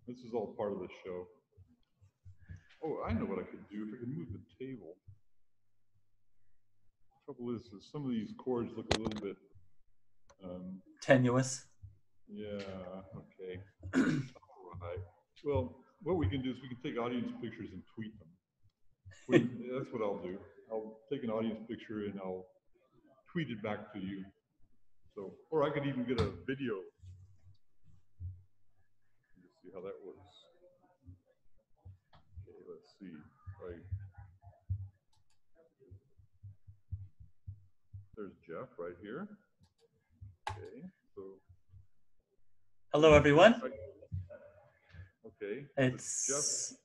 This is all part of the show. Oh, I know what I could do if I could move the table. The trouble is some of these cords look a little bit tenuous. Yeah, okay. All right. Well, what we can do is we can take audience pictures and tweet them. That's what I'll do. I'll take an audience picture and I'll tweet it back to you. So, or I could even get a video. Let's see how that works. Okay, let's see. Right. There's Jeff right here. Okay, so. Hello, everyone. Okay. It's Jeff.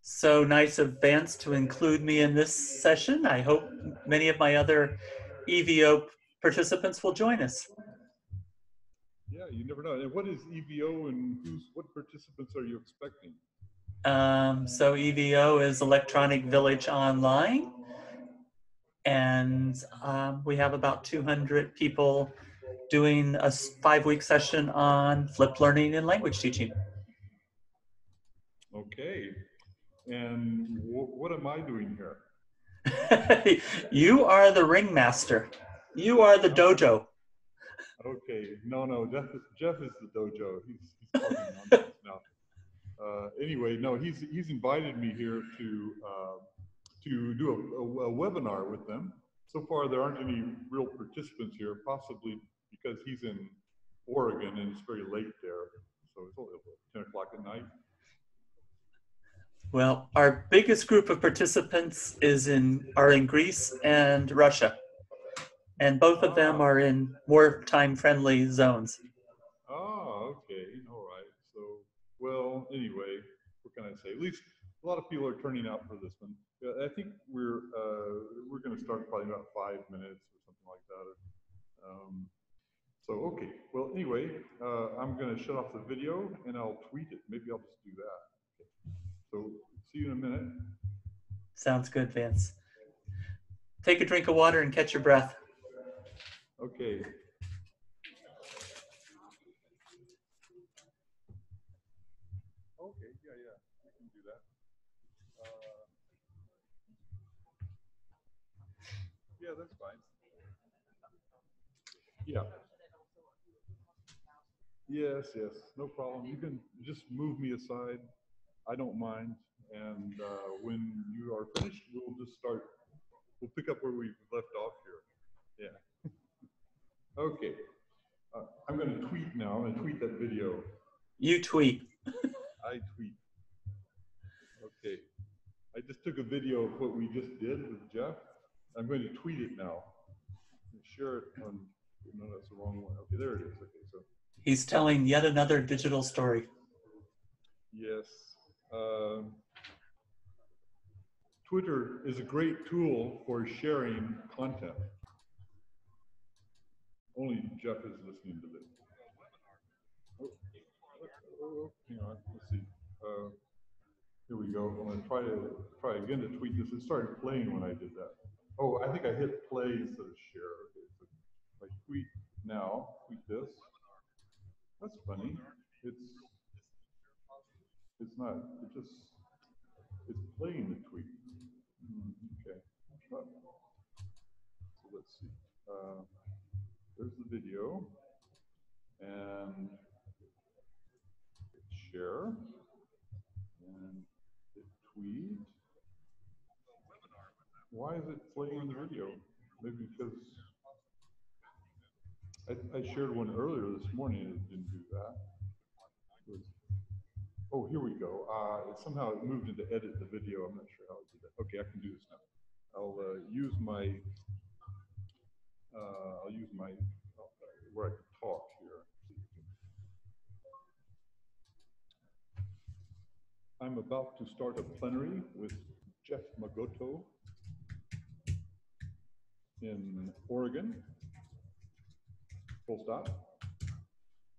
So nice of Vance to include me in this session. I hope many of my other EVO participants will join us. Yeah, you never know. And what is EVO and what participants are you expecting? So EVO is Electronic Village Online, and we have about 200 people doing a 5-week session on flipped learning and language teaching. Okay, and what am I doing here? You are the ringmaster. You are the dojo. Okay, no, Jeff is the dojo. He's talking nonsense now. Anyway, no, he's invited me here to do a webinar with them. So far, there aren't any real participants here, possibly because he's in Oregon and it's very late there. So it's only 10 o'clock at night. Well, our biggest group of participants are in Greece and Russia, and both of them are in more time-friendly zones. Oh, okay, all right. So, well, anyway, what can I say? At least a lot of people are turning out for this one. I think we're going to start probably about 5 minutes or something like that. So, okay. Well, anyway, I'm going to shut off the video and I'll tweet it. Maybe I'll just do that. Okay. So, see you in a minute. Sounds good, Vance. Take a drink of water and catch your breath. Okay. Okay, yeah, we can do that. Yeah, that's fine. Yeah. Yes, no problem. You can just move me aside. I don't mind. And when you are finished, we'll just start. We'll pick up where we left off here. Yeah. Okay. I'm going to tweet now. I'm going to tweet that video. You tweet. I tweet. Okay. I just took a video of what we just did with Jeff. I'm going to tweet it now. Share it on. No, that's the wrong one. Okay, there it is. Okay, so. He's telling yet another digital story. Yes. Twitter is a great tool for sharing content. Only Jeff is listening to this. Oh, hang on, let's see. Here we go. I'm going to try again to tweet this. It started playing when I did that. Oh, I think I hit play instead of share. Okay, so if I tweet now, tweet this. That's funny. It's not. It's playing the tweet. Okay. So let's see. There's the video. And hit share. And hit tweet. Why is it playing in the video? Maybe because I shared one earlier this morning and it didn't do that. Oh, here we go. Somehow it moved into edit the video. I'm not sure how I did that. Okay, I can do this now. I'll use my where I can talk here. I'm about to start a plenary with Jeff Magoto in Oregon. Full stop.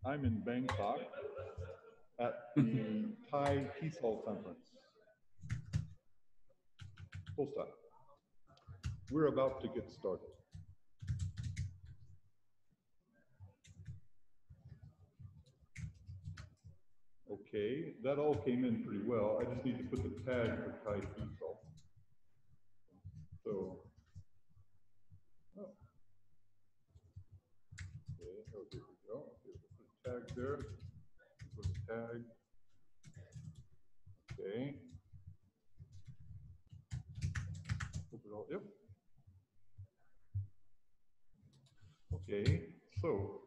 I'm in Bangkok at the ThaiTESOL conference. Full stop. We're about to get started. Okay. Okay, that all came in pretty well. I just need to put the tag for ThaiTESOL. So, oh. Okay, oh, here we go. Okay, we'll put a tag there. Put a tag. Okay. Open it all. Yep. Okay, so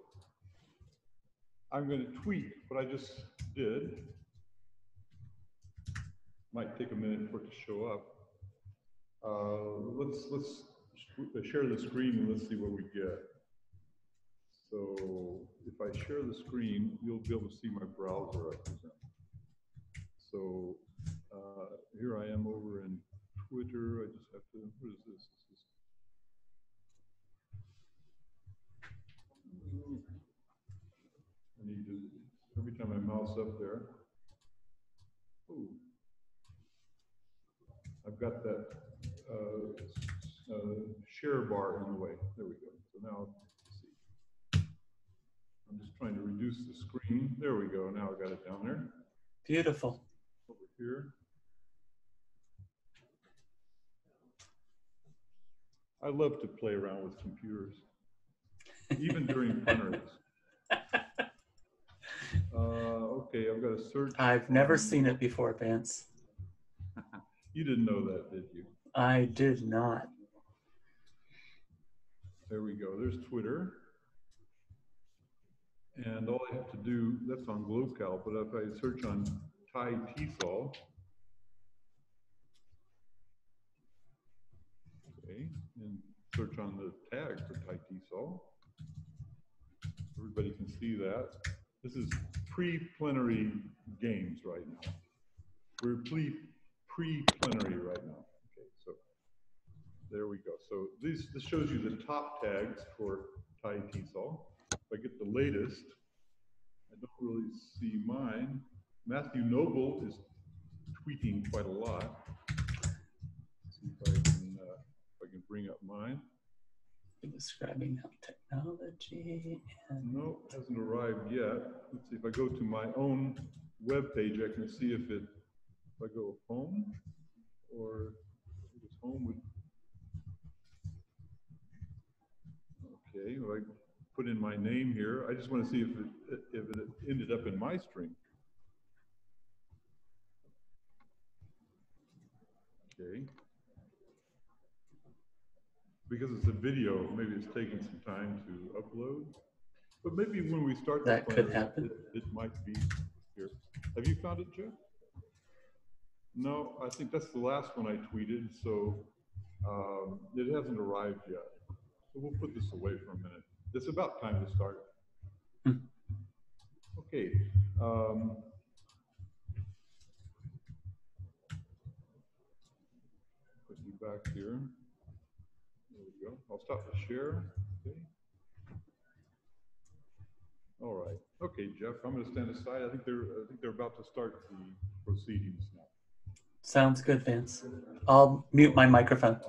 I'm going to tweet what I just did. Might take a minute for it to show up. Let's share the screen and let's see what we get. So if I share the screen, you'll be able to see my browser, I presume. So here I am over in Twitter. I just have to, what is this? I need to, every time I mouse up there, ooh, I've got that share bar in the way. There we go. So now, let's see. I'm just trying to reduce the screen. There we go. Now I got it down there. Beautiful. Over here. I love to play around with computers, even during plenaries. Okay, I've got a search. I've never seen it before, Vance. You didn't know that, did you? I did not. There we go. There's Twitter. And all I have to do, that's on Glocal, but if I search on ThaiTESOL, okay, and search on the tag for ThaiTESOL, everybody can see that. This is pre-plenary games right now. We're pre-plenary right now. Okay, so there we go. So this shows you the top tags for ThaiTESOL. If I get the latest, I don't really see mine. Matthew Noble is tweeting quite a lot. Let's see if I can bring up mine. Describing how technology and no, it hasn't arrived yet. Let's see if I go to my own web page, I can see if I go home or I guess home would. Okay, well, I put in my name here. I just want to see if it ended up in my string. Okay. Because it's a video, maybe it's taking some time to upload. But maybe when we start that could happen. It might be here. Have you found it, Jeff? No, I think that's the last one I tweeted, so it hasn't arrived yet. So we'll put this away for a minute. It's about time to start. Okay. Put you back here. There we go. I'll stop the share. Okay. All right. Okay, Jeff, I'm going to stand aside. I think they're about to start the proceedings now. Sounds good, Vance. I'll mute my microphone.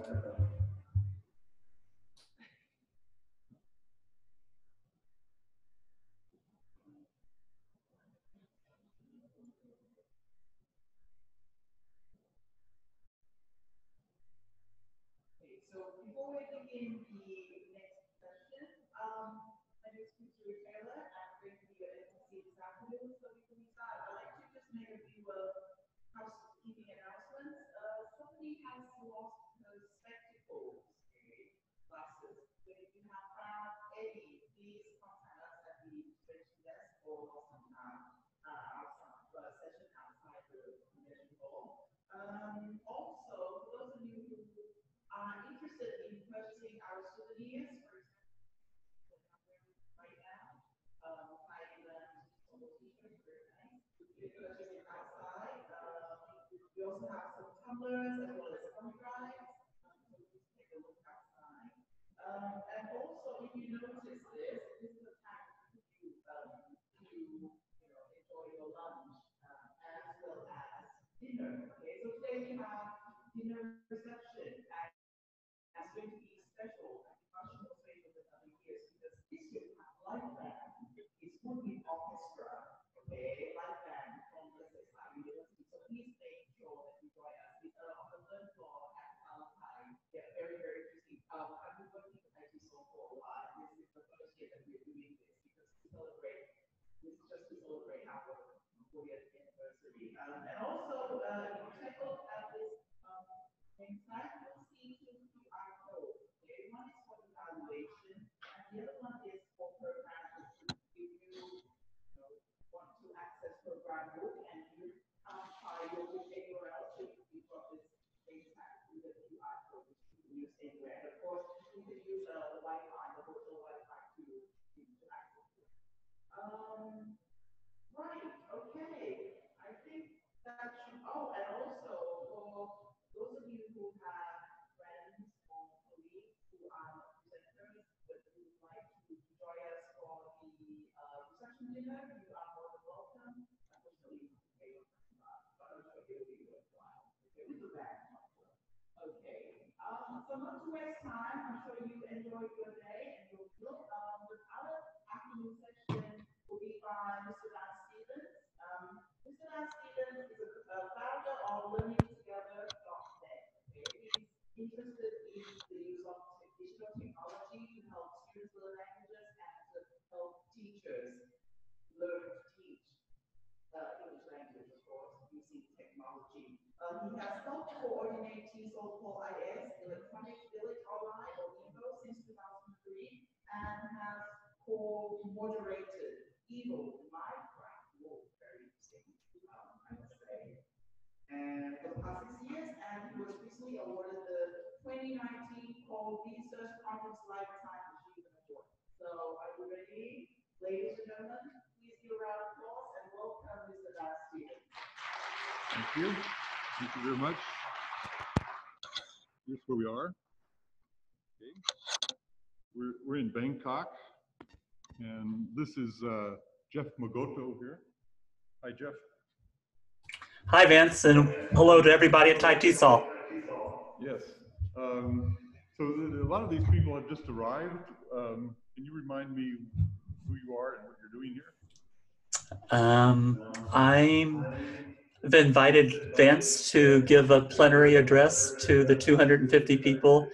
So before we begin the next session, my name is Mr. Taylor. I'm going to be your MC this afternoon. So before we start, I'd like to just make a few housekeeping announcements. Somebody has lost her spectacles, glasses. So if you have found any, please contact us at the registration desk or sometime outside session outside the convention hall. Also, for those of you who are interested in purchasing our souvenirs, for example, right now, PacketEvidence t-shirt, very nice. You can purchase it outside. We also have some tumblers as well as thumb drives. So please take a look outside. And also, if you notice this is the time for you to enjoy your lunch as well as dinner. Okay, so today we have dinner reception. It's going to be special and much more special than other years because this year we have live band. It's would be orchestra, okay, live band from you'll be anywhere else, so you've got this FaceTime with the QR code which you can use anywhere. And of course, you can use the Wi-Fi, the virtual Wi-Fi to access it. Right, okay. I think that should, oh, and also for those of you who have friends or colleagues who are presenters, but who would like to join us for the reception dinner, you are more than welcome. Unfortunately, you pay, but I'm sure it will be worthwhile. Okay, we do that. Okay, so not to waste time, I'm sure you enjoyed your day and your meal. The other afternoon section will be by Mr. Vance. Mr. Vance is a founder of learningtogether.net. Okay? He's interested in the use of digital technology to help students learn languages and to help teachers learn to teach English language, of course, using technology. He has helped coordinate ThaiTESOL for IS, Electronic Village Online, or EVO, since 2003, and has co-moderated EVO Live. Very interesting, I must say. And for the past 6 years, and he was recently awarded the 2019 Call Research Conference Lifetime Achievement Award. So, are you ready? Ladies and gentlemen, please give a round of applause and welcome Mr. Vance. Thank you. Thank you very much. Here's where we are. Okay. We're in Bangkok, and this is Jeff Magoto here. Hi, Jeff. Hi, Vance, and hello to everybody at ThaiTESOL. Yes. So a lot of these people have just arrived. Can you remind me who you are and what you're doing here? I've invited Vance to give a plenary address to the 250 people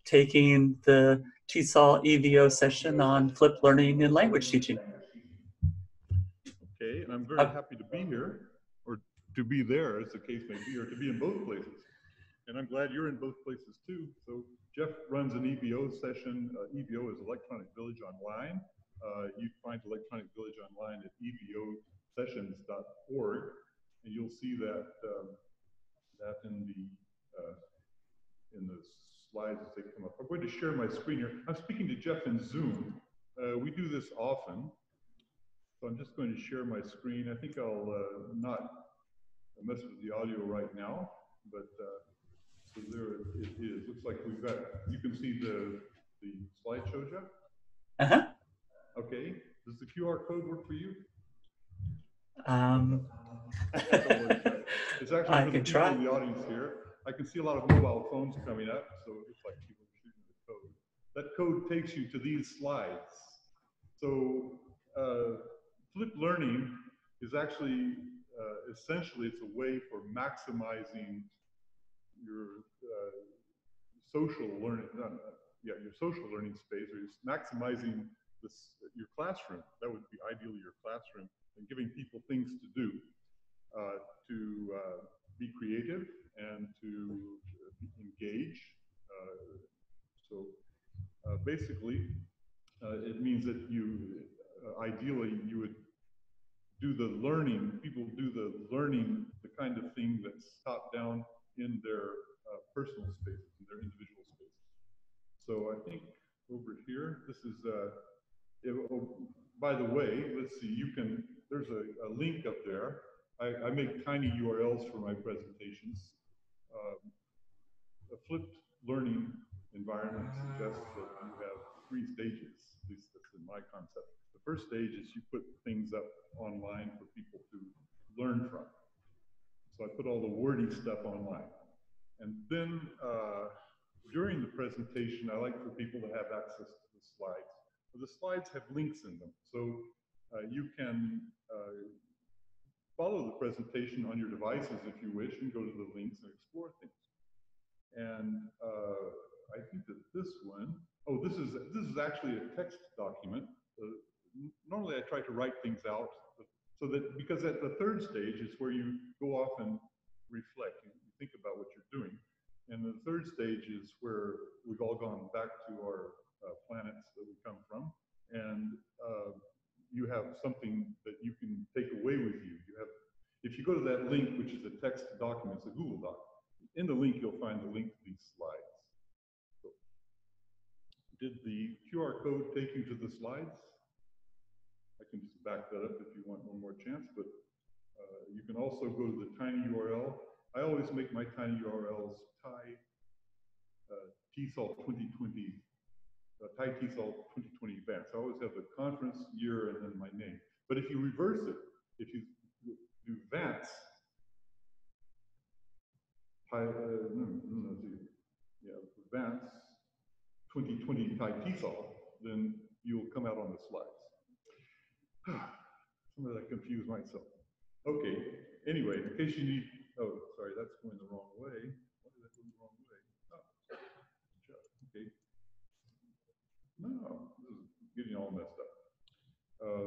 taking the TESOL EVO session on flipped learning and language teaching. Okay, and I'm very happy to be here, or to be there, as the case may be, or to be in both places. And I'm glad you're in both places too. So Jeff runs an EVO session. EVO is Electronic Village Online. You can find Electronic Village Online at evosessions.org, and you'll see that in the slides as they come up. I'm going to share my screen here. I'm speaking to Jeff in Zoom. We do this often. So I'm just going to share my screen. I think I'll not mess with the audio right now, but so there it is. Looks like we've got, you can see the slideshow, Jeff? Uh-huh. Okay. Does the QR code work for you? It's actually I for the can people try. in the audience here. I can see a lot of mobile phones coming up, so it looks like people are shooting the code. That code takes you to these slides. So flipped learning is actually, essentially, it's a way for maximizing your social learning, your social learning space, or maximizing your classroom. That would be ideally your classroom, and giving people things to do, to be creative and to engage. Basically, it means that you, ideally, you would do the learning, people do the learning, the kind of thing that's top down in their personal spaces, in their individual spaces. So I think over here, this is, by the way, let's see, you can, there's a link up there. I make tiny URLs for my presentations. A flipped learning environment suggests that you have 3 stages, at least that's in my concept. The first stage is you put things up online for people to learn from. So I put all the wordy stuff online. And then during the presentation, I like for people to have access to the slides. The slides have links in them. So you can follow the presentation on your devices if you wish, and go to the links and explore things. And I think that this one, oh, this is actually a text document. Normally I try to write things out so that, because at the third stage is where you go off and reflect, you think about what you're doing. And the third stage is where we've all gone back to our planets that we come from, and you have something that you can take away with you. You have, if if you go to that link, which is a text document, it's a Google Doc, in the link you'll find the link to these slides. So, did the QR code take you to the slides? I can just back that up if you want one more chance, but you can also go to the tiny URL. I always make my tiny URLs ThaiTESOL 2020, ThaiTESOL 2020 Vance. I always have the conference, year, and then my name. But if you reverse it, if you do Vance, Vance 2020 ThaiTESOL, then you'll come out on the slides. Sometimes I confuse myself. Okay, anyway, in case you need, oh, sorry, that's going the wrong way. Why did that go the wrong way? Oh, okay. No, this is getting all messed up.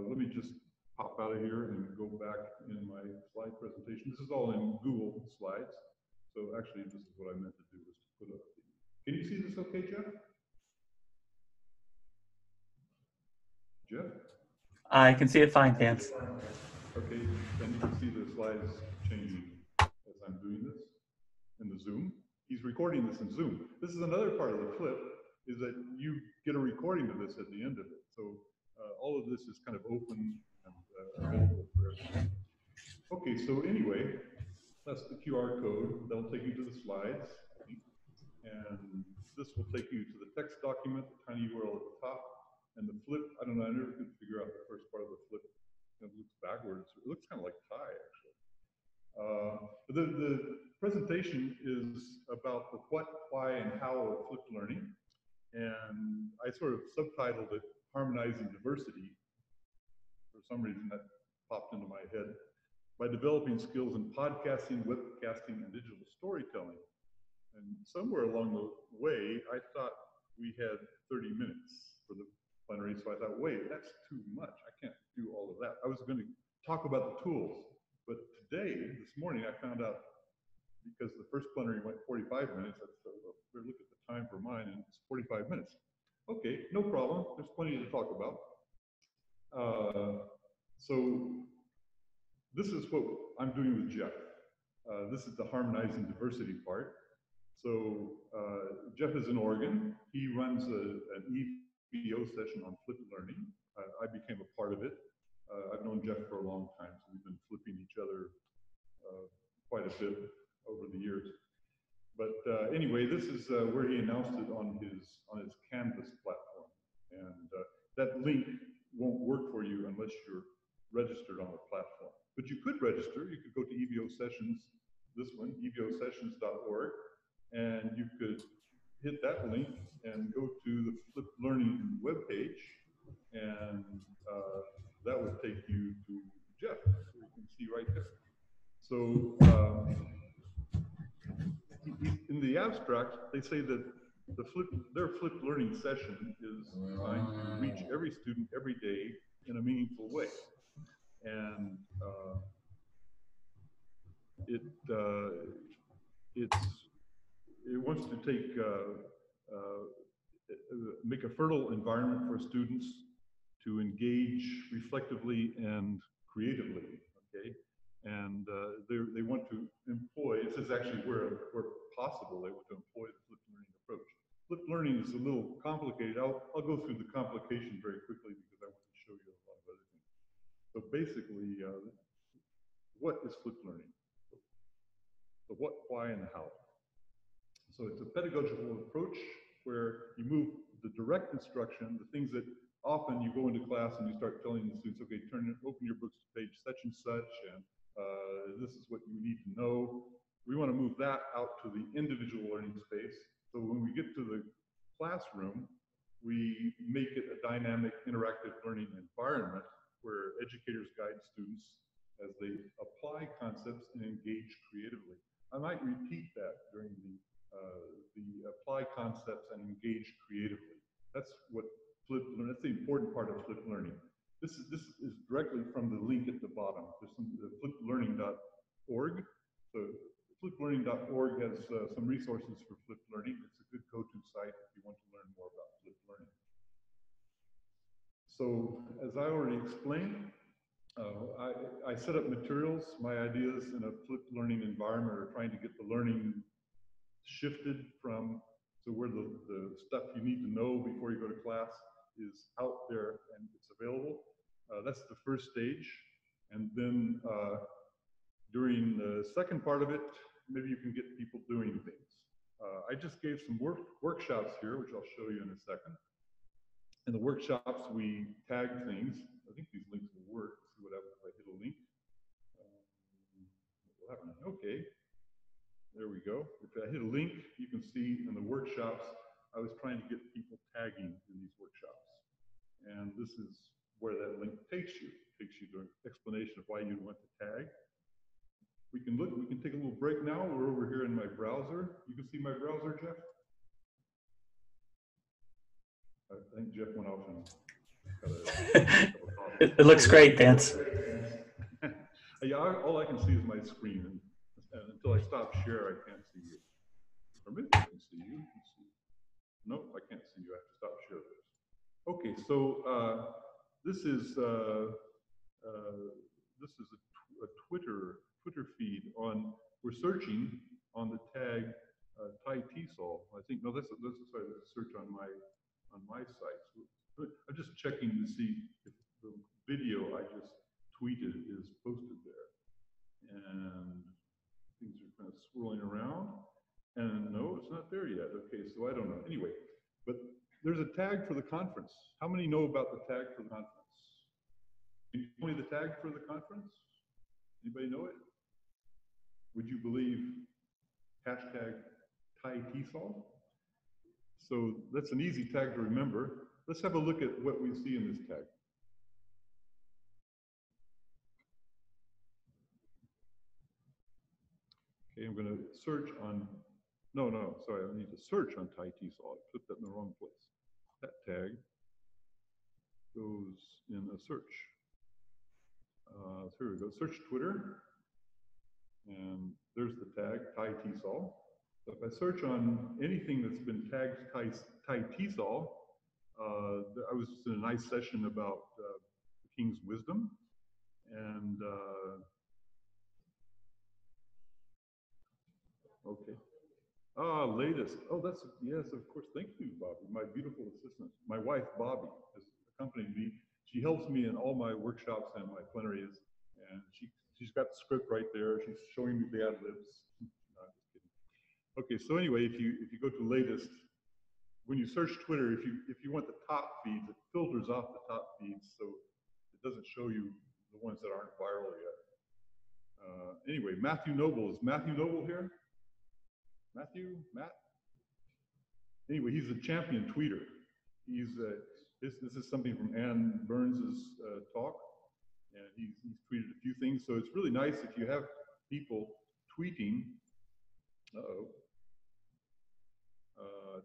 Let me just pop out of here and go back in my slide presentation. This is all in Google Slides. So actually, this is what I meant to do, was to put up the, can you see this okay, Jeff? Jeff? I can see it fine, Vance. Okay, and you can see the slides changing as I'm doing this in the Zoom. He's recording this in Zoom. This is another part of the flip, is that you get a recording of this at the end of it. So all of this is kind of open and available for everyone. Okay, so anyway, that's the QR code. That'll take you to the slides. And this will take you to the text document, the tiny URL at the top. And the flip, I don't know, I never could figure out the first part of the flip. It looks backwards. It looks kind of like Thai, actually. The presentation is about the what, why, and how of flipped learning. And I sort of subtitled it, Harmonizing Diversity. For some reason, that popped into my head. By developing skills in podcasting, webcasting, and digital storytelling. And somewhere along the way, I thought we had 30 minutes for the plenary, so I thought, wait, that's too much. I can't do all of that. I was going to talk about the tools, but today, this morning, I found out, because the first plenary went 45 minutes, I thought, well, better look at the time for mine, and it's 45 minutes. Okay, no problem. There's plenty to talk about. So this is what I'm doing with Jeff. This is the harmonizing diversity part. So Jeff is in Oregon. He runs an EVO session on flipped learning. I became a part of it. I've known Jeff for a long time, so we've been flipping each other quite a bit over the years. But anyway, this is where he announced it on his Canvas platform. And that link won't work for you unless you're registered on the platform. But you could register. You could go to EVO Sessions, this one, evosessions.org, and you could hit that link and go to the flipped learning webpage, and that would take you to Jeff, so you can see right there. So in the abstract, they say that their flipped learning session is designed to reach every student every day in a meaningful way. And it wants to take make a fertile environment for students to engage reflectively and creatively. Okay, and they want to employ. This is actually where possible they want to employ the flipped learning approach. Flipped learning is a little complicated. I'll go through the complication very quickly because I want to show you a lot of other things. So basically, what is flipped learning? The what, why, and the how. So it's a pedagogical approach where you move the direct instruction, the things that often you go into class and you start telling the students, okay, open your books to page such and such, and this is what you need to know. We want to move that out to the individual learning space. So when we get to the classroom, we make it a dynamic, interactive learning environment where educators guide students as they apply concepts and engage creatively. I might repeat that during the apply concepts and engage creatively. That's what flipped learning, that's the important part of flipped learning. This is directly from the link at the bottom. There's some flippedlearning.org. So flippedlearning.org has some resources for flipped learning. It's a good go-to site if you want to learn more about flipped learning. So as I already explained, I set up materials. My ideas in a flipped learning environment are trying to get the learning shifted from, so where the stuff you need to know before you go to class is out there and it's available. That's the first stage. And then during the second part of it, maybe you can get people doing things. I just gave some workshops here, which I'll show you in a second. In the workshops, we tagged things. I think these links will work. Let's see what happens if I hit a link. What will happen? Okay. There we go. If I hit a link, you can see in the workshops, I was trying to get people tagging in these workshops. And this is where that link takes you. It takes you to an explanation of why you want to tag. We can take a little break now. We're over here in my browser. You can see my browser, Jeff? I think Jeff went off and got a cup of coffee. It looks great, Vance. Yeah, all I can see is my screen. And until I stop share, I can't see you. Or maybe I can see you. No, I can't see you. I have to stop share first. Okay, so this is a Twitter feed on. We're searching on the tag ThaiTESOL. I think no, that's a search on my site. So I'm just checking to see if the video I just tweeted is posted there, and things are kind of swirling around. And no, it's not there yet. Okay, so I don't know. Anyway, but there's a tag for the conference. How many know about the tag for the conference? Can you tell me the tag for the conference? Anybody know it? Would you believe hashtag ThaiTESOL? So that's an easy tag to remember. Let's have a look at what we see in this tag. Okay, I'm going to search on, sorry, I need to search on ThaiTESOL. I put that in the wrong place. That tag goes in a search. So here we go, search Twitter, and there's the tag ThaiTESOL. So if I search on anything that's been tagged ThaiTESOL, I was just in a nice session about the King's Wisdom, and okay. Latest. Oh, that's, yes, of course. Thank you, Bobby, my beautiful assistant. My wife, Bobby, has accompanied me. She helps me in all my workshops and my plenaries, and she's got the script right there. She's showing me the ad libs. No, I'm just kidding. Okay, so anyway, if you go to latest, when you search Twitter, if you want the top feeds, it filters off the top feeds, so it doesn't show you the ones that aren't viral yet. Anyway, Matthew Noble, is Matthew Noble here? Matthew, Matt? Anyway, he's a champion tweeter. He's this is something from Ann Burns's talk, and he's tweeted a few things. So it's really nice if you have people tweeting. I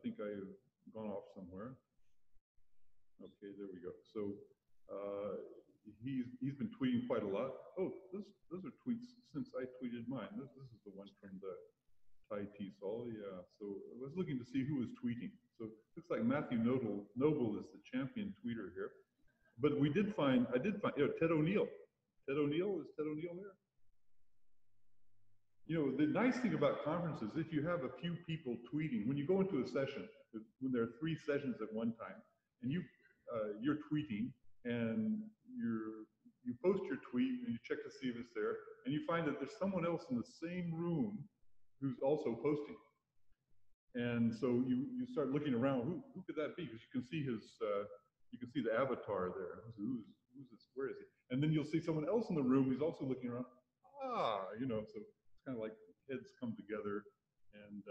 think I've gone off somewhere. Okay, there we go. So he's been tweeting quite a lot. Oh, those are tweets since I tweeted mine. This is the one from the ThaiTESOL, yeah. So I was looking to see who was tweeting. So it looks like Matthew Noble is the champion tweeter here. But I did find, Ted O'Neill. Ted O'Neill, is Ted O'Neill here? You know, the nice thing about conferences, if you have a few people tweeting, when you go into a session, when there are 3 sessions at one time, and you're tweeting, and you post your tweet, and you check to see if it's there, and you find that there's someone else in the same room who's also posting. And so you start looking around, who could that be? Because you can see you can see the avatar there. Who's this, where is he? And then you'll see someone else in the room who's also looking around. You know, so it's kind of like heads come together. And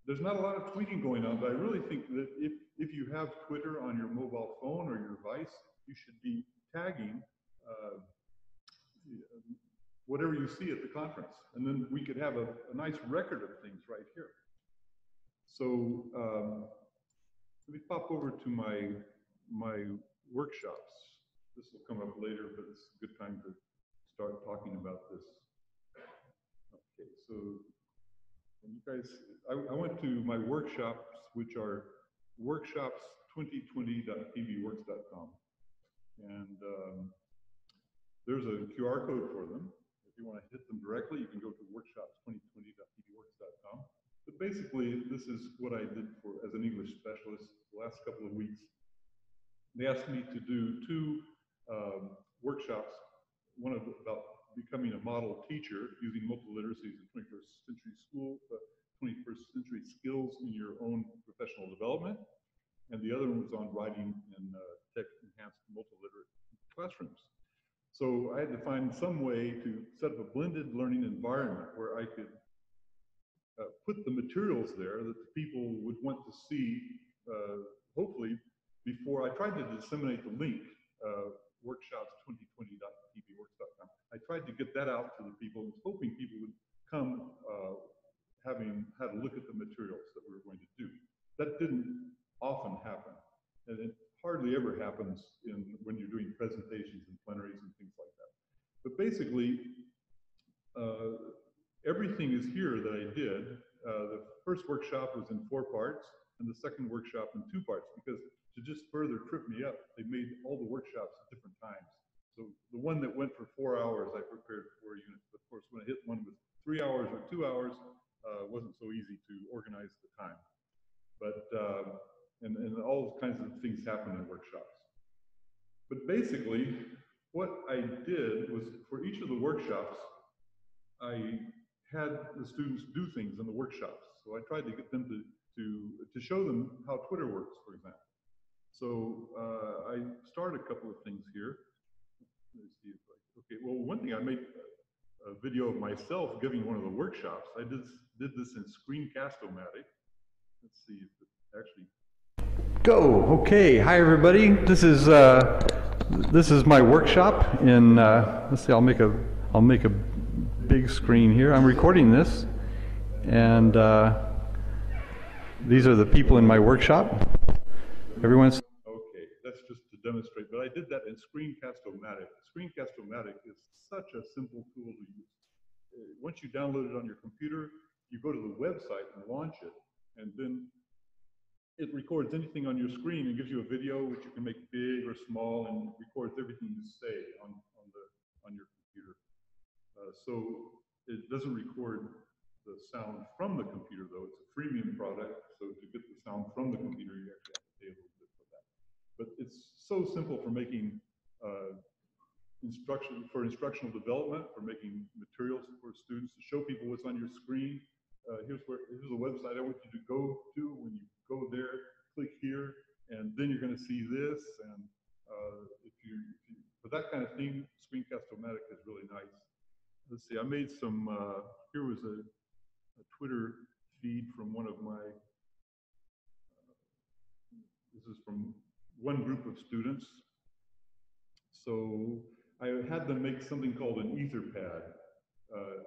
there's not a lot of tweeting going on, but I really think that if you have Twitter on your mobile phone or your device, you should be tagging whatever you see at the conference. And then we could have a nice record of things right here. So let me pop over to my workshops. This will come up later, but it's a good time to start talking about this. Okay, so you guys, I went to my workshops, which are workshops2020.pbworks.com. And there's a QR code for them. If you want to hit them directly, you can go to workshops2020.pbworks.com. But basically, this is what I did as an English specialist the last couple of weeks. They asked me to do two workshops, one about becoming a model teacher using multiple literacies in 21st century 21st century skills in your own professional development. And the other one was on writing in tech-enhanced multiliterate classrooms. So I had to find some way to set up a blended learning environment where I could put the materials there that the people would want to see, hopefully, before I tried to disseminate the link, workshops2020.pbworks.com. I tried to get that out to the people, and was hoping people would come having had a look at the materials that we were going to do. That didn't often happen, and it hardly ever happens when you're doing presentations and plenaries and things like that. But basically, everything is here that I did. The first workshop was in 4 parts, and the second workshop in 2 parts, because to just further trip me up, they made all the workshops at different times. So the one that went for 4 hours, I prepared 4 units. Of course, when I hit one with 3 hours or 2 hours, it wasn't so easy to organize the time. But, and all kinds of things happen in workshops. But basically, what I did was, for each of the workshops, I had the students do things in the workshops. So I tried to get them to show them how Twitter works, for example. So I started a couple of things here. Let me see if okay, well, one thing, I made a video of myself giving one of the workshops. I did this in Screencast-O-Matic. Let's see if it actually... Go. Okay. Hi, everybody. This is my workshop in. Let's see. I'll make a big screen here. I'm recording this, and these are the people in my workshop. Everyone's. Okay, that's just to demonstrate. But I did that in Screencast-O-Matic. Screencast-O-Matic is such a simple tool to use. Once you download it on your computer, you go to the website and launch it, and then it records anything on your screen and gives you a video which you can make big or small, and records everything you say on your computer. So it doesn't record the sound from the computer, though. It's a freemium product, so to get the sound from the computer, you actually have to pay a little bit for that. But it's so simple for making instructional development, for making materials for students to show people what's on your screen. Here's a website I want you to go to. When you go there, click here, and then you're going to see this. And for that kind of thing, Screencast-O-Matic is really nice. Let's see, I made some, here was a Twitter feed from one of my, this is from one group of students. So I had them make something called an Etherpad.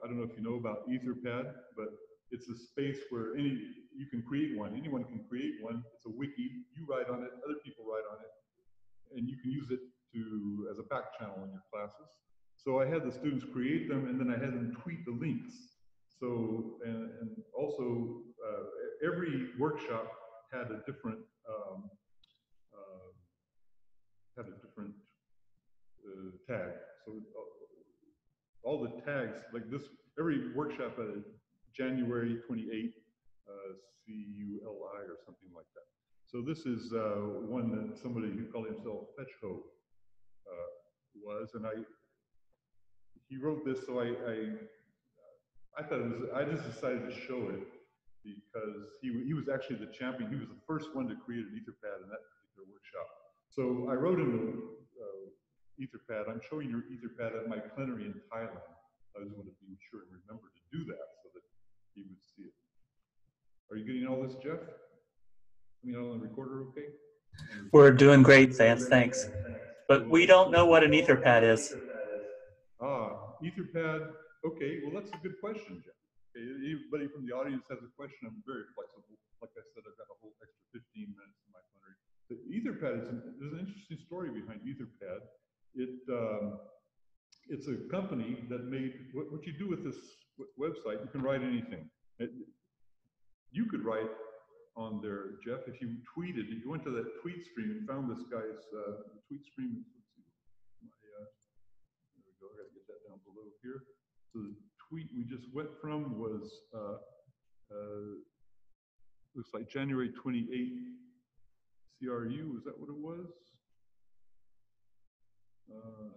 I don't know if you know about Etherpad, but it's a space where you can create one. Anyone can create one. It's a wiki. You write on it. Other people write on it, and you can use it as a back channel in your classes. So I had the students create them, and then I had them tweet the links. So and also every workshop had a different tag. So all the tags, like this, every workshop had a January 28th CULI or something like that. So this is one that somebody who called himself Fetchho was, and he wrote this. So I thought it was. I just decided to show it because he was actually the champion. He was the first one to create an Etherpad in that particular workshop. So I wrote in the Etherpad, I'm showing your Etherpad at my plenary in Thailand. I just want to be sure and remember to do that so that he would see it. Are you getting all this, Jeff? I mean, on the recorder, okay? We're doing great, Vance, thanks. But we don't know what an Etherpad is. Etherpad, okay, well, that's a good question, Jeff. Okay, anybody from the audience has a question, I'm very flexible. Like I said, I've got a whole extra 15 minutes in my plenary. The Etherpad, there's an interesting story behind Etherpad. It's a company that made, what you do with this website, you can write anything. You could write on there, Jeff, if you tweeted, if you went to that tweet stream and found this guy's tweet stream, let's see, there we get that down below here. So the tweet we just went from was, looks like January 28th CRU, is that what it was?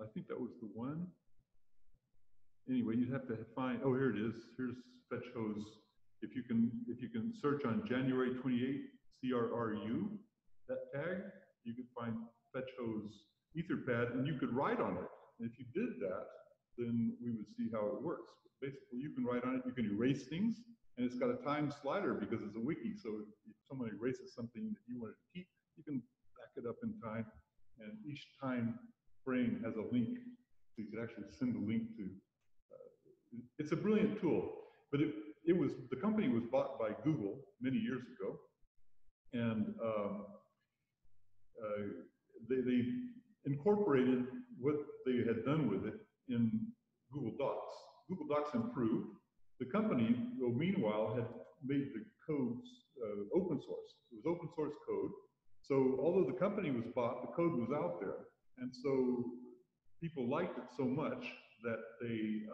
I think that was the one. Anyway, you'd have to find, oh, here it is. Here's fetch hose. If you can search on January 28th CRRU, that tag, you could find fetch hose Etherpad and you could write on it. And if you did that, then we would see how it works. Basically, you can write on it, you can erase things, and it's got a time slider because it's a wiki. So if someone erases something that you wanted to keep, you can back it up in time, and each time frame has a link. So you could actually send a link to, it's a brilliant tool, but the company was bought by Google many years ago, and they incorporated what they had done with it in Google Docs. Google Docs improved. The company, though, meanwhile, had made the codes open source. It was open source code. So although the company was bought, the code was out there. And so people liked it so much that they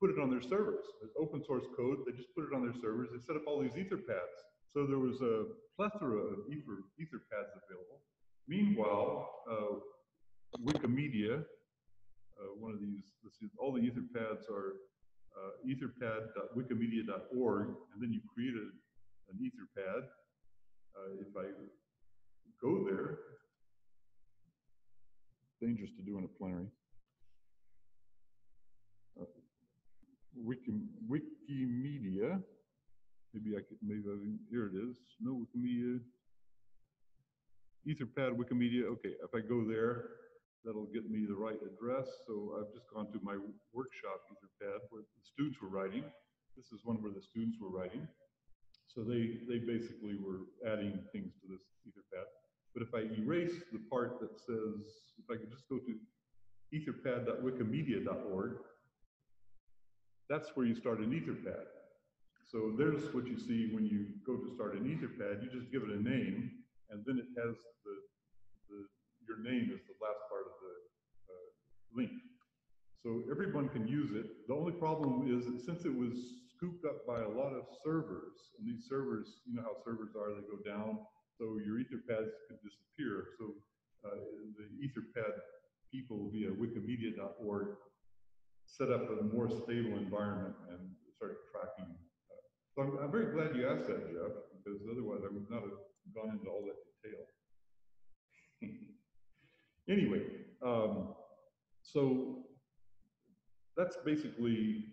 put it on their servers. It's open source code, they just put it on their servers. They set up all these Etherpads. So there was a plethora of Etherpads available. Meanwhile, Wikimedia, one of these, let's see, all the Etherpads are etherpad.wikimedia.org, and then you created an Etherpad. If I go there, dangerous to do in a plenary. Wikimedia, maybe I could, here it is. No, Wikimedia, Etherpad, Wikimedia. Okay, if I go there, that'll get me the right address. So I've just gone to my workshop Etherpad where the students were writing. This is one where the students were writing. So they basically were adding things to this Etherpad. But if I erase the part that says, if I could just go to etherpad.wikimedia.org, that's where you start an Etherpad. So there's what you see when you go to start an Etherpad. You just give it a name, and then it has your name is the last part of the link. So everyone can use it. The only problem is that since it was scooped up by a lot of servers, and these servers, you know how servers are, they go down, so your Etherpads could disappear. So the Etherpad people via wikimedia.org set up a more stable environment and started tracking. So I'm very glad you asked that, Jeff, because otherwise I would not have gone into all that detail. Anyway, so that's basically,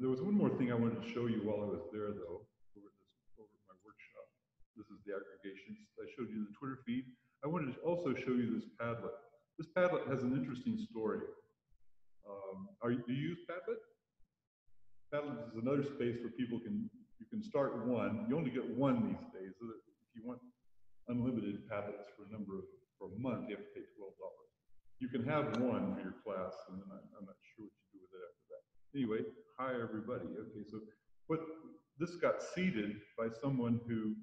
there was one more thing I wanted to show you while I was there, though, over my workshop. This is the aggregations. I showed you the Twitter feed. I wanted to also show you this Padlet. This Padlet has an interesting story. Do you use Padlet? Padlet is another space where you can start one. You only get one these days. So that if you want unlimited Padlets for a month, you have to pay $12. You can have one for your class, and then I'm not sure what you do with it after that. Anyway, hi everybody. Okay, so this got seeded by someone who,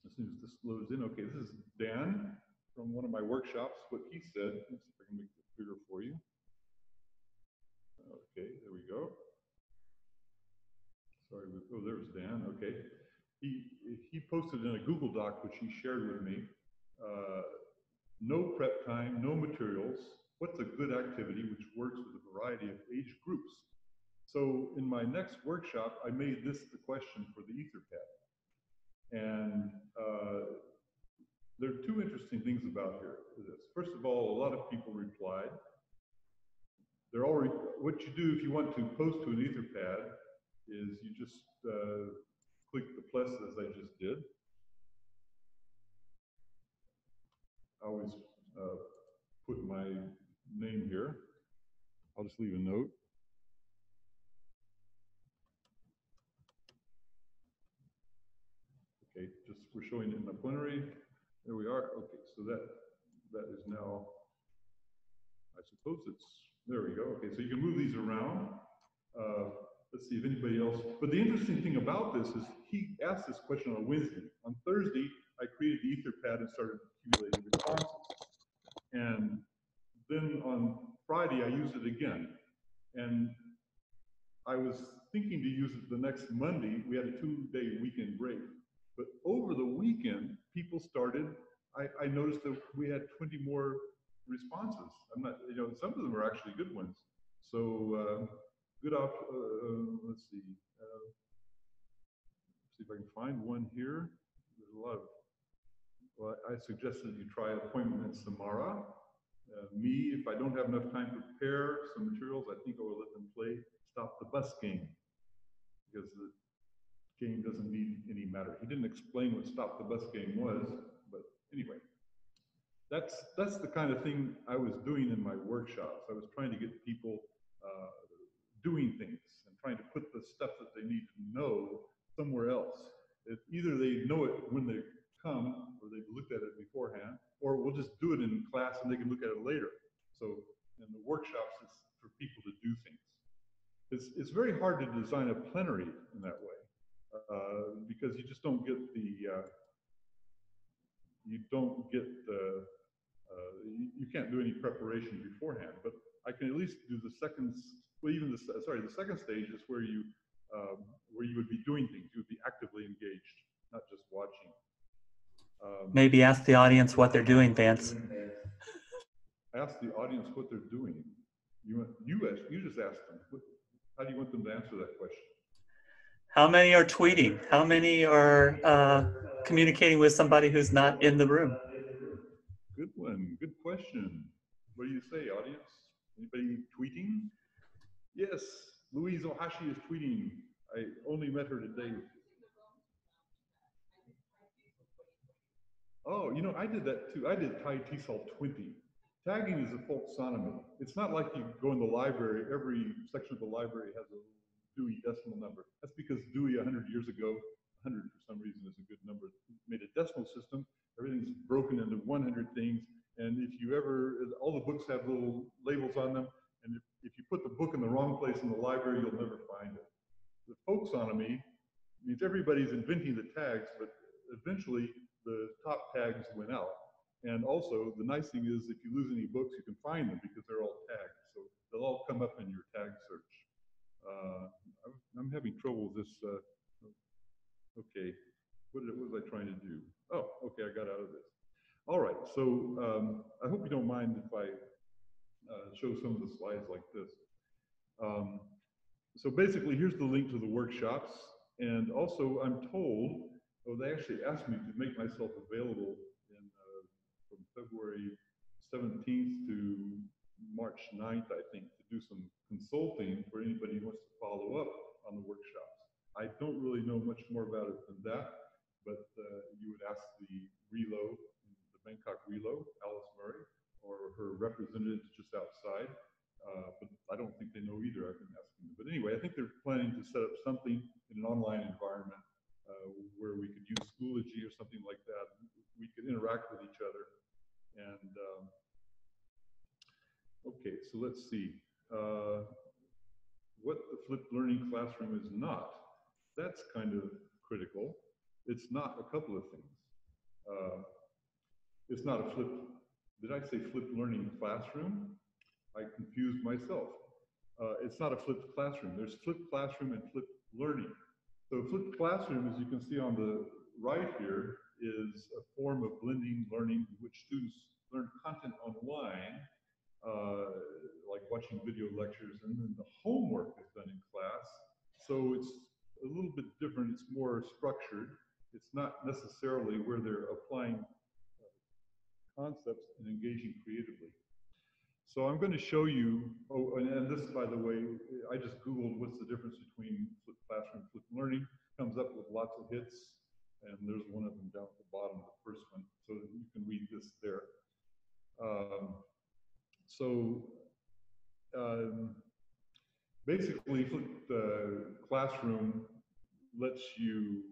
as soon as this loads in, okay, this is Dan from one of my workshops. What he said, let's see if I can make this bigger for you. Okay, there we go. Sorry, oh, there's Dan, okay. He posted in a Google Doc, which he shared with me, no prep time, no materials, what's a good activity which works with a variety of age groups? So in my next workshop, I made this the question for the Etherpad. And there are two interesting things about this. First of all, a lot of people replied. They're already, what you do if you want to post to an Etherpad is you just click the plus as I just did. I always put my name here. I'll just leave a note. Okay, we're showing it in the plenary. There we are. Okay, so that is now, I suppose there we go. Okay, so you can move these around. Let's see if anybody else, but the interesting thing about this is he asked this question on a Wednesday. On Thursday, I created the Etherpad and started accumulating responses. And then on Friday, I used it again. And I was thinking to use it the next Monday. We had a 2-day weekend break. But over the weekend, people started, I noticed that we had 20 more responses. I'm not, you know, some of them are actually good ones. So let's see. See if I can find one here. There's a lot of, well, I suggested you try Appointment at Samara. Me, if I don't have enough time to prepare some materials, I think I will let them play Stop the Bus game, because the game doesn't need any matter. He didn't explain what Stop the Bus game was, but anyway. That's the kind of thing I was doing in my workshops. I was trying to get people doing things and trying to put the stuff that they need to know somewhere else. Either they know it when they come, or they've looked at it beforehand, or we'll just do it in class and they can look at it later. So in the workshops, it's for people to do things. It's very hard to design a plenary in that way, because you just don't get the, you can't do any preparation beforehand. But I can at least do the second, well, even the second stage is where you would be doing things. You would be actively engaged, not just watching. Maybe ask the audience what they're doing, Vance. Ask the audience what they're doing. You just ask them. How do you want them to answer that question? How many are tweeting? How many are communicating with somebody who's not in the room? Good one. Good question. What do you say, audience? Anybody tweeting? Yes, Louise Ohashi is tweeting. I only met her today. Oh, you know, I did that too. I did ThaiTESOL 20. Tagging is a folksonomy. It's not like you go in the library, every section of the library has a Dewey decimal number. That's because Dewey 100 years ago, 100 for some reason is a good number, made a decimal system. Everything's broken into 100 things. And if you ever, all the books have little labels on them. And if you put the book in the wrong place in the library, you'll never find it. The folksonomy means everybody's inventing the tags, but eventually the top tags went out. And also, the nice thing is, if you lose any books, you can find them because they're all tagged. So they'll all come up in your tag search. I'm having trouble with this. Okay, what was I trying to do? Oh, okay, I got out of this. All right, so I hope you don't mind if I show some of the slides like this. So basically, here's the link to the workshops. And also, I'm told, oh, they actually asked me to make myself available from February 17th to March 9th, I think, to do some consulting for anybody who wants to follow up on the workshops. I don't really know much more about it than that, but you would ask the Relo, the Bangkok Relo, Alice Murray, or her representatives just outside. But I don't think they know either. I've been asking them. But anyway, I think they're planning to set up something in an online environment where we could use Schoology or something like that. We could interact with each other. And okay, so let's see. What the flipped learning classroom is not. That's kind of critical. It's not a couple of things. It's not a flipped, did I say flipped learning classroom? I confused myself. It's not a flipped classroom. There's flipped classroom and flipped learning. So flipped classroom, as you can see on the right here, is a form of blending learning in which students learn content online, like watching video lectures, and then the homework is done in class. So it's a little bit different. It's more structured. It's not necessarily where they're applying concepts and engaging creatively. So I'm going to show you, oh, and this, by the way, I just Googled what's the difference between flipped classroom and flipped learning. Comes up with lots of hits, and there's one of them down at the bottom, the first one, so you can read this there. Basically, flipped classroom lets you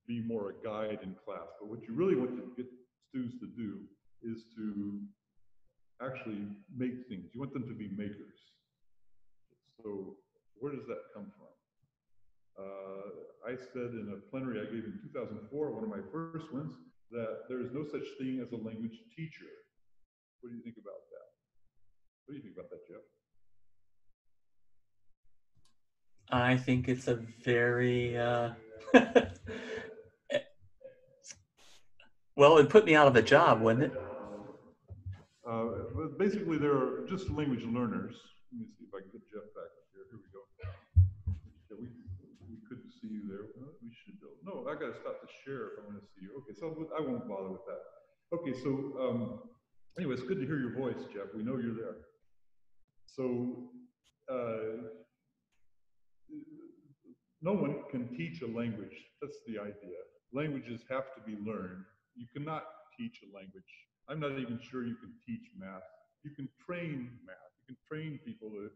be more a guide in class, but what you really want to get students to do is to actually make things. You want them to be makers. So where does that come from? I said in a plenary I gave in 2004, one of my first ones, that there is no such thing as a language teacher. What do you think about that? What do you think about that, Jeff? I think it's a very, well, it'd put me out of a job, wouldn't it? But basically, they're just language learners. Let me see if I can get Jeff back up here. Here we go. Yeah, we couldn't see you there. We should go. No, I got to stop the share if I want to see you. Okay, so I won't bother with that. Okay, so anyway, it's good to hear your voice, Jeff. We know you're there. So no one can teach a language. That's the idea. Languages have to be learned. You cannot teach a language. I'm not even sure you can teach math. You can train math. You can train people to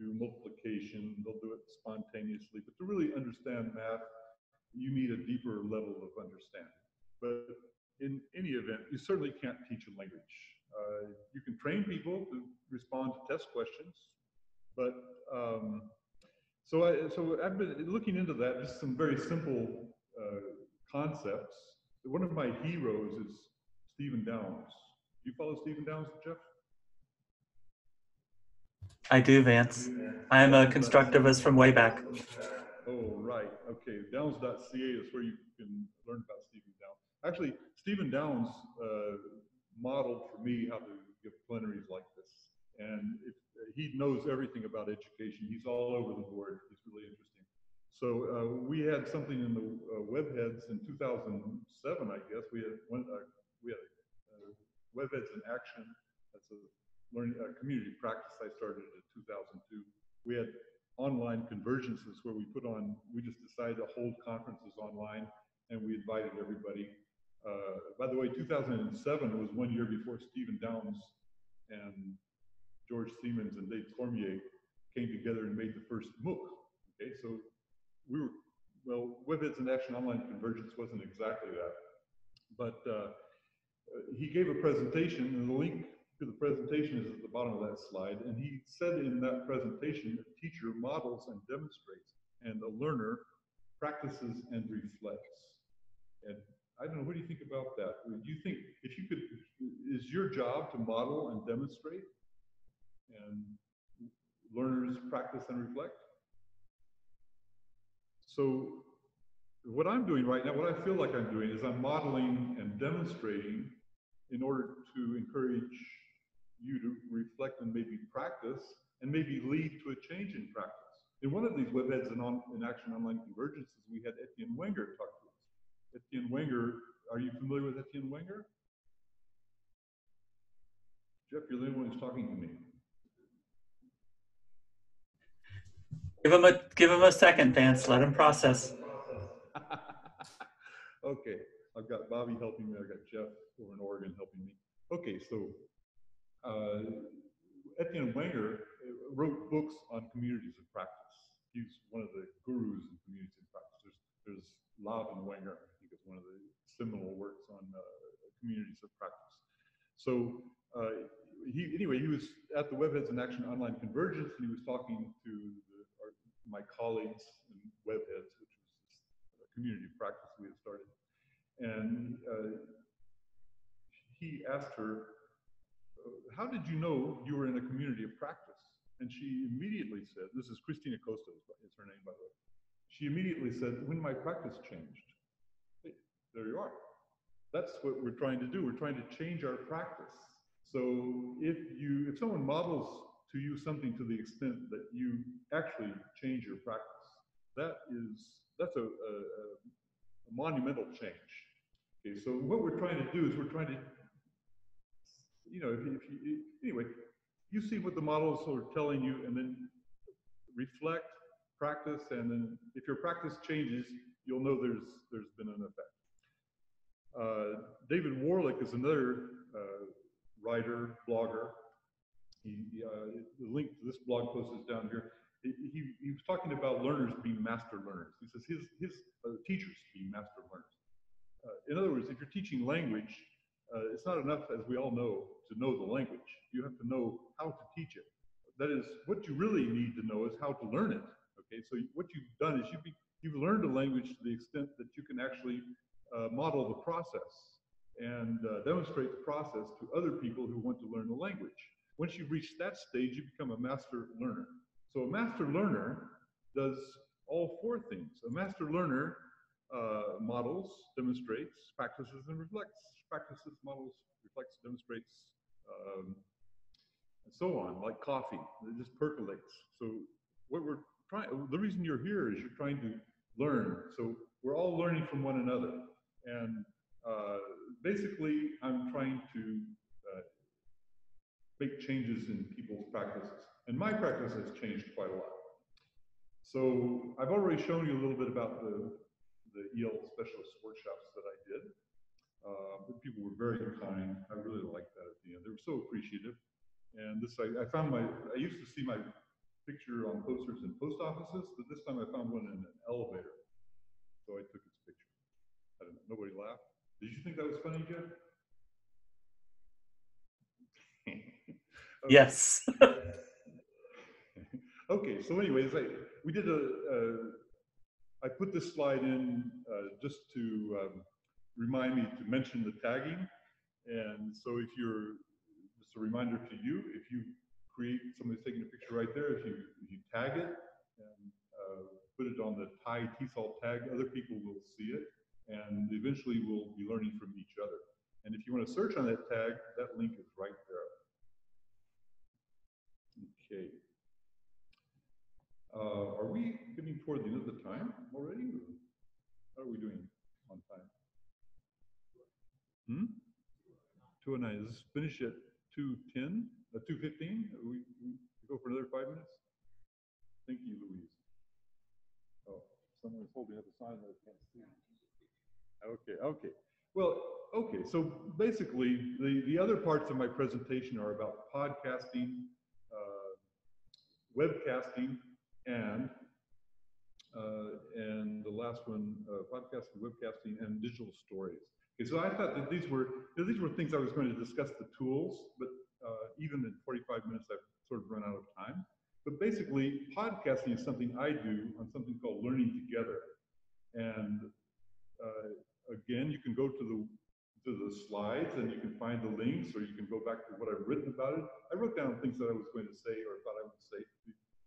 do multiplication. They'll do it spontaneously. But to really understand math, you need a deeper level of understanding. But in any event, you certainly can't teach a language. You can train people to respond to test questions, but so I've been looking into that, just some very simple concepts. One of my heroes is Stephen Downes. Do you follow Stephen Downes, Jeff? I do, Vance. I'm a constructivist from way back. Oh, right. Okay. Downes.ca is where you can learn about Stephen Downes. Actually, Stephen Downes modeled for me how to give plenaries like this. And he knows everything about education. He's all over the board. It's really interesting. So we had something in the Webheads in 2007, I guess. We had Webheads in Action. That's a learning community practice I started in 2002. We had online convergences where we just decided to hold conferences online, and we invited everybody. By the way, 2007 was 1 year before Stephen Downes and George Siemens and Dave Cormier came together and made the first MOOC. Okay, so Webheads in Action Online Convergence wasn't exactly that, but he gave a presentation, and the link to the presentation is at the bottom of that slide, and he said in that presentation, a teacher models and demonstrates, and a learner practices and reflects. And I don't know, what do you think about that? Do you think, if you could, is your job to model and demonstrate, and learners practice and reflect? So what I'm doing right now, what I feel like I'm doing, is I'm modeling and demonstrating in order to encourage you to reflect and maybe practice, and maybe lead to a change in practice. In one of these Webheads in Action Online Convergences, we had Etienne Wenger talk to us. Etienne Wenger, are you familiar with Etienne Wenger? Jeff, you're the only one who's talking to me. Give him a second, Vance. Let him process. Okay, I've got Bobby helping me. I've got Jeff over in Oregon helping me. Okay, so Etienne Wenger wrote books on communities of practice. He's one of the gurus in communities of practice. There's Lav and Wenger, I think, is one of the seminal works on communities of practice. So he was at the Webheads in Action Online Convergence, and he was talking to my colleagues in Webheads, which was a community of practice we had started. And he asked her, how did you know you were in a community of practice? And she immediately said, this is Christina Costa, is her name, by the way. She immediately said, when my practice changed. Hey, there you are. That's what we're trying to do. We're trying to change our practice. So if someone models to you something to the extent that you actually change your practice, that's a monumental change. Okay, so what we're trying to do is we're trying to, anyway, you see what the models are telling you, and then reflect, practice, and then if your practice changes, you'll know there's been an effect. David Warlick is another writer, blogger. The link to this blog post is down here. He was talking about learners being master learners. He says his teachers being master learners. In other words, if you're teaching language, it's not enough, as we all know, to know the language. You have to know how to teach it. That is, what you really need to know is how to learn it. Okay, so what you've done is you've learned a language to the extent that you can actually model the process and demonstrate the process to other people who want to learn the language. once you reach that stage, you become a master learner. So a master learner does all four things. A master learner models, demonstrates, practices, and reflects. Practices, models, reflects, demonstrates, and so on, like coffee. It just percolates. So what we're trying, the reason you're here is you're trying to learn. So we're all learning from one another. And basically, I'm trying to make changes in people's practices. And my practice has changed quite a lot. So I've already shown you a little bit about the EL specialist workshops that I did. People were very kind. I really liked that at the end. They were so appreciative. And this, I found I used to see my picture on posters in post offices, but this time I found one in an elevator. So I took its picture. I don't know, nobody laughed. Did you think that was funny, Jeff? Okay. Yes. Okay, so anyways, we did I put this slide in just to remind me to mention the tagging. And so if you're, just a reminder to you, if you create, somebody's taking a picture right there, if you tag it and put it on the ThaiTESOL tag, other people will see it. And eventually we'll be learning from each other. And if you want to search on that tag, that link is right there. Okay. Are we getting toward the end of the time already? Or how are we doing on time? 2:09. Let's finish at 2:10, 2:15. We go for another 5 minutes. Thank you, Louise. Oh, someone's holding up a sign that I can't see. Okay, okay. Well, okay. So basically, the other parts of my presentation are about podcasting, webcasting, and the last one, podcasting, webcasting, and digital stories. Okay, so I thought that these were things I was going to discuss the tools, but even in 45 minutes, I've sort of run out of time. But basically, podcasting is something I do on something called Learning Together. And again, you can go to the slides and you can find the links, or you can go back to what I've written about it. I wrote down things that I was going to say or thought I would say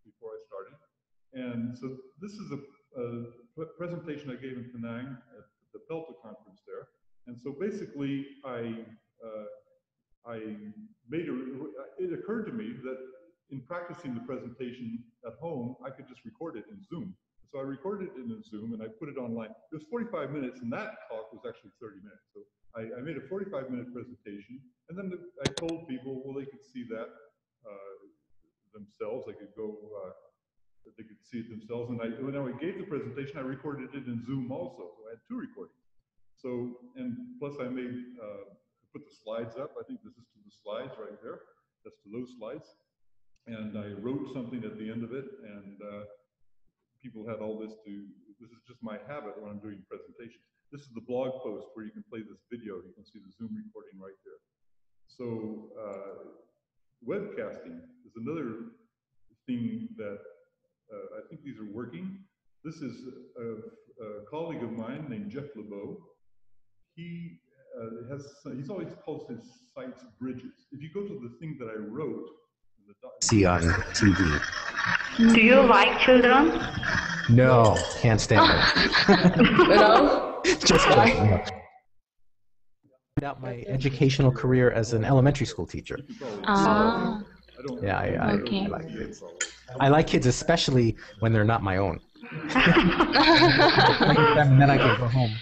before I started. And so this is a presentation I gave in Penang at the Pelta conference there. And so basically, it occurred to me that in practicing the presentation at home, I could just record it in Zoom. So I recorded it in Zoom and I put it online. It was 45 minutes and that talk was actually 30 minutes. So I made a 45-minute presentation, and then I told people, well, they could see that themselves. They could go, they could see it themselves. And when I gave the presentation, I recorded it in Zoom also. So I had 2 recordings. So, and plus I put the slides up. I think this is to the slides right there. That's to those slides. And I wrote something at the end of it, and people had all this this is just my habit when I'm doing presentations. This is the blog post where you can play this video. You can see the Zoom recording right there. So webcasting is another thing that I think these are working. This is a colleague of mine named Jeff LeBeau. He's always calls his sites bridges. If you go to the thing that I wrote, see on TV. Do you like children? No, can't stand it. No? Just about my educational career as an elementary school teacher. Ah. Yeah, I Okay. like kids. I like kids, especially when they're not my own. And then I can go home.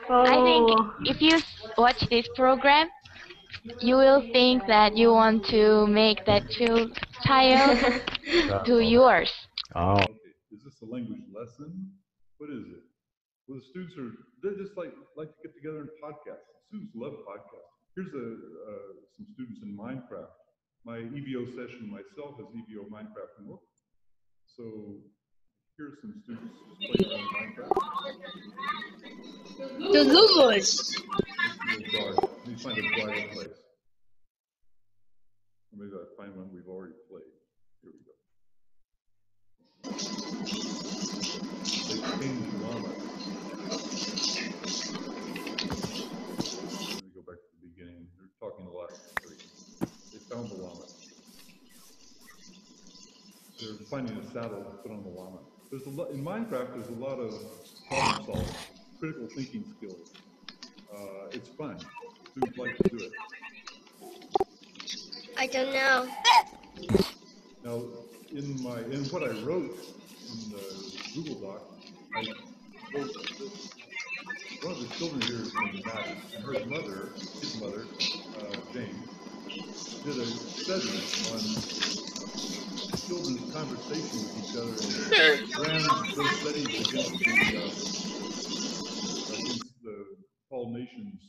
I think if you watch this program, you will think that you want to make that child do yours. Oh. Okay, is this a language lesson? What is it? Well, the students they just like to get together and podcast. Students love podcasts. Here's some students in Minecraft. My EVO session myself is EVO Minecraft MOOC. So here's some students just playing around Minecraft. The Lugos. Let me find a garden place. Or maybe I'll find one we've already played. Here we go. They changed llama. Let me go back to the beginning. They're talking a lot. They found the llama. they're finding a saddle to put on the llama. There's a lot in Minecraft. There's a lot of problem solving, critical thinking skills. It's fun. Students like to do it. I don't know. Now, in what I wrote in the Google Doc, I wrote this. One of the children here is named Maddie, and her mother, his mother, Jane, did a study on children's conversation with each other and ran those studies against the Paul Nation's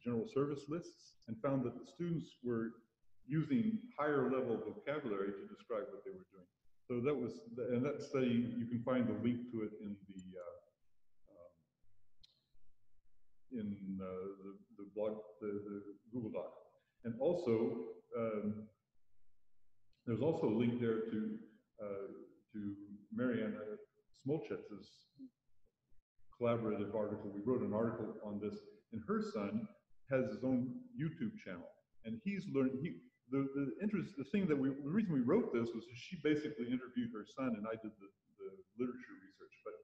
general service lists, and found that the students were using higher level vocabulary to describe what they were doing. So that was, and that study, you can find the link to it in the blog, the Google Doc. And also, there's also a link there to Mariana Smolchetz's collaborative article. We wrote an article on this, and her son has his own YouTube channel, and he's learned. The reason we wrote this was she basically interviewed her son, and I did the literature research. But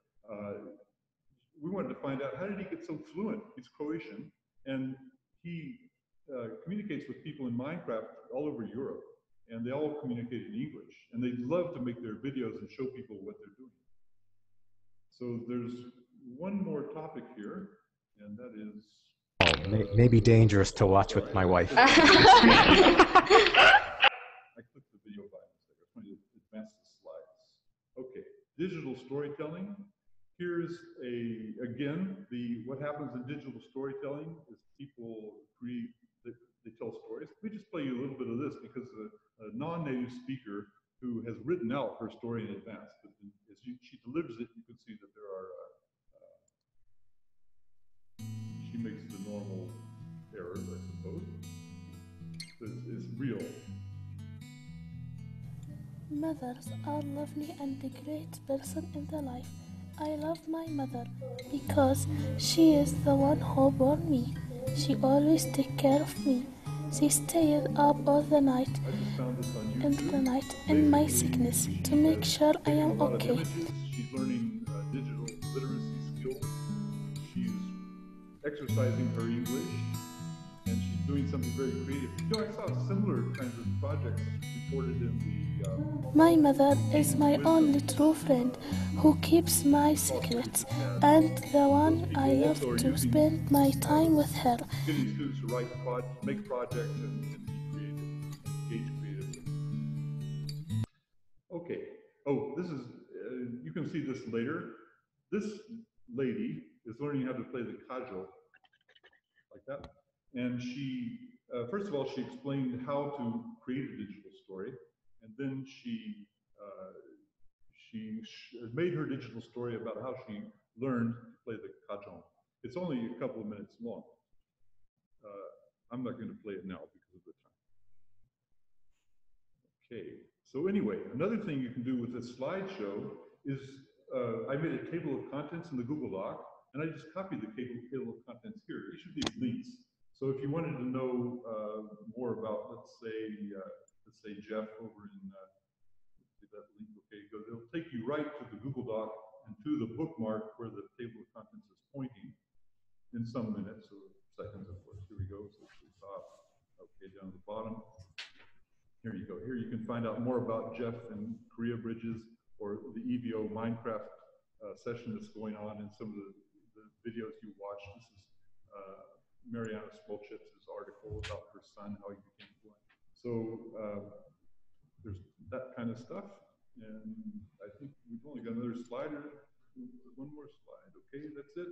we wanted to find out, how did he get so fluent? He's Croatian, and he communicates with people in Minecraft all over Europe, and they all communicate in English, and they love to make their videos and show people what they're doing. So there's one more topic here, and that is... Maybe dangerous to watch with my wife. I clicked the video by mistake. I was trying to advance the slides. Okay, digital storytelling. Here's again, what happens in digital storytelling is people they tell stories. Let me just play you a little bit of this, because a non-native speaker who has written out her story in advance, but as she delivers it, you can see that there are, she makes the normal errors, I suppose. It's real. Mothers are lovely and a great person in the life. I love my mother because she is the one who born me. She always takes care of me. She stays up all the night, in my sickness, to make sure I am okay. She's learning digital literacy skills. She's exercising her English, and she's doing something very creative. You know, I saw similar kinds of projects reported in the... My mother is my only true friend who keeps my secrets, and the one I love to spend my time with her. Getting students to make projects and be creative, engage creatively. Okay. Oh, this is, you can see this later. This lady is learning how to play the cajole, like that. And she, first of all, she explained how to create a digital story. And then she made her digital story about how she learned to play the cajole. It's only a couple of minutes long. I'm not going to play it now because of the time. Okay, so anyway, another thing you can do with this slideshow is I made a table of contents in the Google Doc, and I just copied the table of contents here. Each of these links. So if you wanted to know more about, let's say Jeff over in that link. Okay, it'll take you right to the Google Doc and to the bookmark where the table of contents is pointing in some minutes or seconds, of course. Here we go. So it's the top. Okay, down at the bottom. Here you go. Here you can find out more about Jeff and Korea Bridges, or the EVO Minecraft session that's going on, and some of the videos you watched. This is Mariana Smolchetz's article about her son, how he became fluent. So there's that kind of stuff, and I think we've only got another slide, or one more slide. Okay, that's it.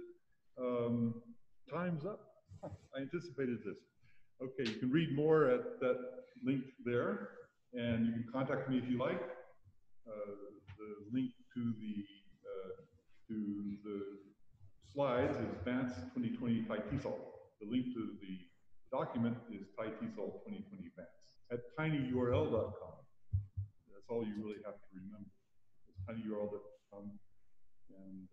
Time's up. I anticipated this. Okay, you can read more at that link there, and you can contact me if you like. The link to the slides is Vance 2020 ThaiTESOL. The link to the document is ThaiTESOL 2020 Vance at tinyurl.com. That's all you really have to remember. It's tinyurl.com and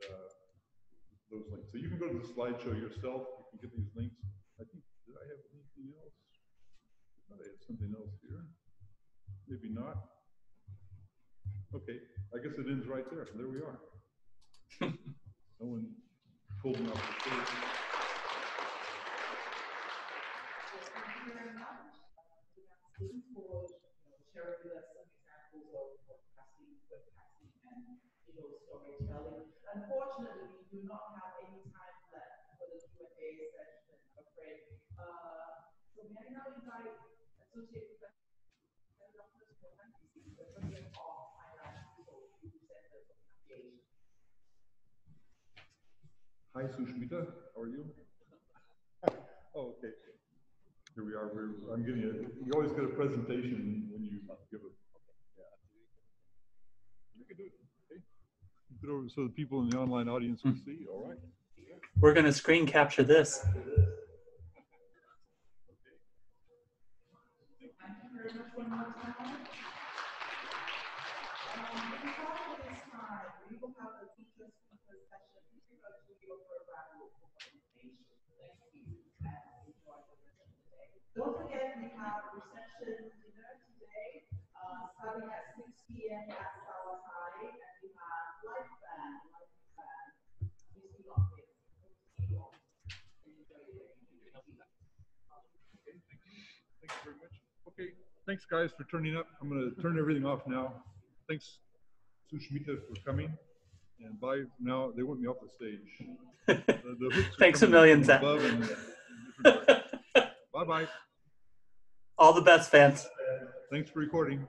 those links. So you can go to the slideshow yourself. You can get these links. I think, did I have anything else? I thought I had something else here. Maybe not. Okay, I guess it ends right there. There we are. No one pulled me off the stage. Thank you very much. For sharing with us some examples of webcasting, and visual storytelling. Unfortunately, we do not have any time left for the Q&A session, I'm afraid. So may I now invite Associate Professor Dr. Vance, the President of ThaiTESOL, to present the presentation. Hi, Sushmita. How are you? Oh, okay. Here we are. I'm getting you always get a presentation when you give a. You can do it. Okay. Put it over so the people in the online audience can see. All right. We're going to screen capture this. Thank you very much one more time. Before this time, we will have a feature speaker session. We're going to go for a round of information. Thank you and enjoy the rest of the day. Don't forget we have a reception dinner today, starting at 6 p.m. at our Thai, and we have live band. Please do not miss. Enjoy the day. Thanks very much. Okay, thanks guys for turning up. I'm going to turn everything off now. Thanks, Sushmita, for coming. And bye now. They want me off the stage. The hooks are Thanks a million, Zach. Bye-bye. All the best, Vance. Thanks for recording.